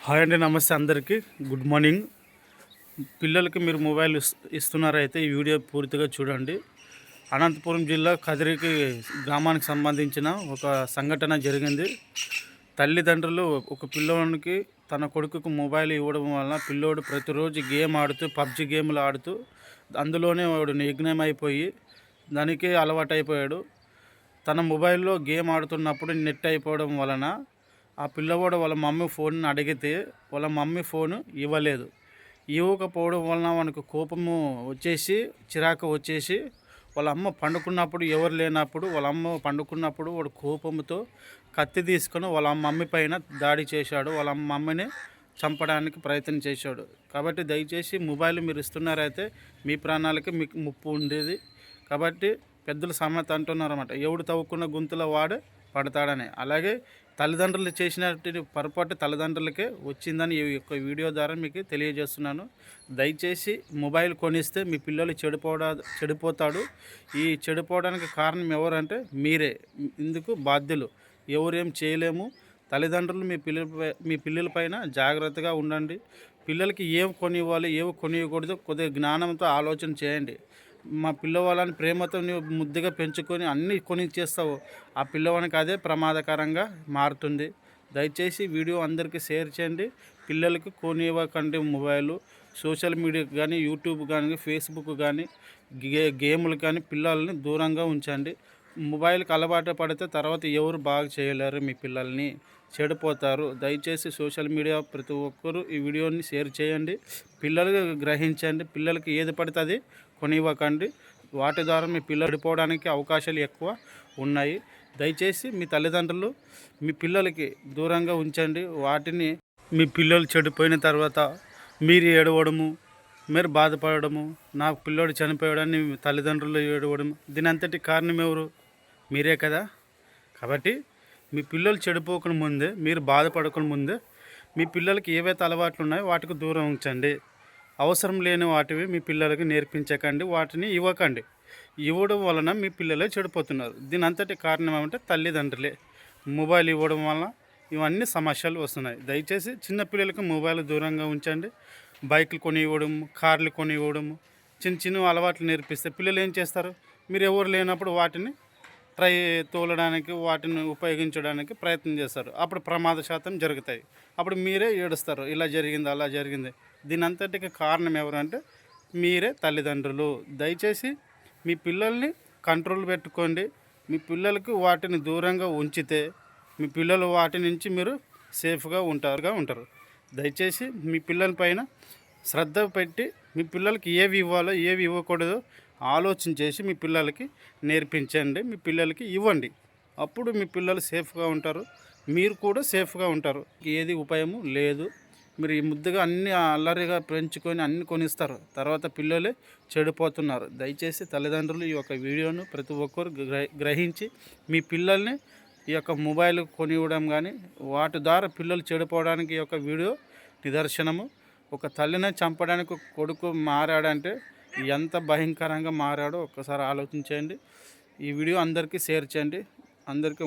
Hi అండి, నమస్తే అందరికీ. Good morning. పిల్లలకి మీరు మొబైల్ ఇస్తున్నారైతే ఈ వీడియో పూర్తిగా చూడండి. అనంతపురం జిల్లా కదిరికి గ్రామానికి సంబంధించిన ఒక సంఘటన జరిగింది. తల్లిదండ్రులు ఒక పిల్లోనికి తన కొడుకుకు మొబైల్ ఇవ్వడం వలన పిల్లోడు ప్రతిరోజు గేమ్ ఆడుతూ పబ్జి గేమ్లు ఆడుతూ అందులోనే వాడు నిగ్నమైపోయి దానికి అలవాటైపోయాడు. తన మొబైల్లో గేమ్ ఆడుతున్నప్పుడు నెట్ అయిపోవడం వలన ఆ పిల్లవాడు వాళ్ళ మమ్మీ ఫోన్ అడిగితే వాళ్ళ మమ్మీ ఫోను ఇవ్వలేదు. ఇవ్వకపోవడం వలన వానికి కోపము వచ్చేసి, చిరాకు వచ్చేసి, వాళ్ళ అమ్మ పండుకున్నప్పుడు, ఎవరు లేనప్పుడు వాళ్ళ అమ్మ పండుకున్నప్పుడు వాడు కోపంతో కత్తి తీసుకొని వాళ్ళ మమ్మీ పైన దాడి చేశాడు. వాళ్ళ మమ్మీని చంపడానికి ప్రయత్నం చేశాడు. కాబట్టి దయచేసి మొబైల్ మీరు ఇస్తున్నారైతే మీ ప్రాణాలకి మీకు ముప్పు ఉండేది. కాబట్టి పెద్దలు సామెత అంటున్నారన్నమాట, ఎవడు తవ్వుకున్న గుంతలో వాడు పడతాడని. అలాగే తల్లిదండ్రులు చేసినటువంటి పొరపాటు తల్లిదండ్రులకే వచ్చిందని ఈ యొక్క వీడియో ద్వారా మీకు తెలియజేస్తున్నాను. దయచేసి మొబైల్ కొనిస్తే మీ పిల్లలు చెడిపోతాడు. ఈ చెడిపోవడానికి కారణం ఎవరంటే మీరే. ఇందుకు బాధ్యులు. ఎవరేం చేయలేము. తల్లిదండ్రులు మీ పిల్లలపైన జాగ్రత్తగా ఉండండి. పిల్లలకి ఏం కొనివ్వాలి, ఏమి కొనివ్వకూడదు కొద్దిగా జ్ఞానంతో ఆలోచన చేయండి. మా పిల్లవాళ్ళని ప్రేమతో నువ్వు ముద్దుగా పెంచుకొని అన్నీ కొనిచ్చేస్తావు, ఆ పిల్లవానికి అదే ప్రమాదకరంగా మారుతుంది. దయచేసి వీడియో అందరికీ షేర్ చేయండి. పిల్లలకి కొనివ్వకండి మొబైలు. సోషల్ మీడియాకి కానీ, యూట్యూబ్ కానీ, ఫేస్బుక్ కానీ, గేములు కానీ పిల్లల్ని దూరంగా ఉంచండి. మొబైల్కి అలవాటు పడితే తర్వాత ఎవరు బాగా చేయలేరు, మీ పిల్లల్ని చెడిపోతారు. దయచేసి సోషల్ మీడియా ప్రతి ఒక్కరూ ఈ వీడియోని షేర్ చేయండి. పిల్లలు గ్రహించండి. పిల్లలకి ఏది పడితే అది కొనివ్వకండి. వాటి ద్వారా మీ పిల్లలు చెడిపోవడానికి అవకాశాలు ఎక్కువ ఉన్నాయి. దయచేసి మీ తల్లిదండ్రులు మీ పిల్లలకి దూరంగా ఉంచండి. వాటిని మీ పిల్లలు చెడిపోయిన తర్వాత మీరు ఏడవడము, మీరు బాధపడము, నా పిల్లోడు చనిపోయాడని తల్లిదండ్రులు ఏడవడం, దీని అంతటి కారణం ఎవరు? మీరే కదా. కాబట్టి మీ పిల్లలు చెడిపోకుండా ముందే, మీరు బాధపడకుండా ముందే మీ పిల్లలకి ఏవైతే అలవాట్లు ఉన్నాయో వాటికి దూరం ఉంచండి. అవసరం లేని వాటివి మీ పిల్లలకి నేర్పించకండి. వాటిని ఇవ్వకండి. ఇవ్వడం వలన మీ పిల్లలే చెడిపోతున్నారు. దీని అంతటి కారణం ఏమంటే తల్లిదండ్రులే. మొబైల్ ఇవ్వడం వలన ఇవన్నీ సమస్యలు వస్తున్నాయి. దయచేసి చిన్నపిల్లలకి మొబైల్ దూరంగా ఉంచండి. బైకులు కొని ఇవ్వడం, కార్లు కొని ఇవ్వడము, చిన్న చిన్న అలవాట్లు నేర్పిస్తే పిల్లలు ఏం చేస్తారు? మీరు ఎవరు లేనప్పుడు వాటిని తోలడానికి, వాటిని ఉపయోగించడానికి ప్రయత్నం చేస్తారు. అప్పుడు ప్రమాద శాతం జరుగుతాయి. అప్పుడు మీరే ఏడుస్తారు, ఇలా జరిగింది, అలా జరిగింది. దీని అంతటికి కారణం ఎవరంటే మీరే తల్లిదండ్రులు. దయచేసి మీ పిల్లల్ని కంట్రోల్ పెట్టుకోండి. మీ పిల్లలకి వాటిని దూరంగా ఉంచితే మీ పిల్లలు వాటి నుంచి మీరు సేఫ్గా ఉంటారు. దయచేసి మీ పిల్లల పైన శ్రద్ధ పెట్టి మీ పిల్లలకి ఏవి ఇవ్వాలో ఏవి ఇవ్వకూడదో ఆలోచన చేసి మీ పిల్లలకి నేర్పించండి. మీ పిల్లలకి ఇవ్వండి. అప్పుడు మీ పిల్లలు సేఫ్గా ఉంటారు, మీరు కూడా సేఫ్గా ఉంటారు. ఏది ఉపాయము లేదు. మీరు ఈ ముద్దుగా అన్ని అల్లరిగా పెంచుకొని అన్ని కొనిస్తారు, తర్వాత పిల్లలే చెడిపోతున్నారు. దయచేసి తల్లిదండ్రులు ఈ యొక్క వీడియోను ప్రతి ఒక్కరు గ్రహించి మీ పిల్లల్ని ఈ యొక్క మొబైల్ కొనివ్వడం కానీ వాటి ద్వారా పిల్లలు చెడిపోవడానికి ఈ యొక్క వీడియో నిదర్శనము. ఒక తల్లిని చంపడానికి కొడుకు మారాడంటే ఎంత భయంకరంగా మారాడో ఒక్కసారి ఆలోచించండి. ఈ వీడియో అందరికీ షేర్ చేయండి. అందరికీ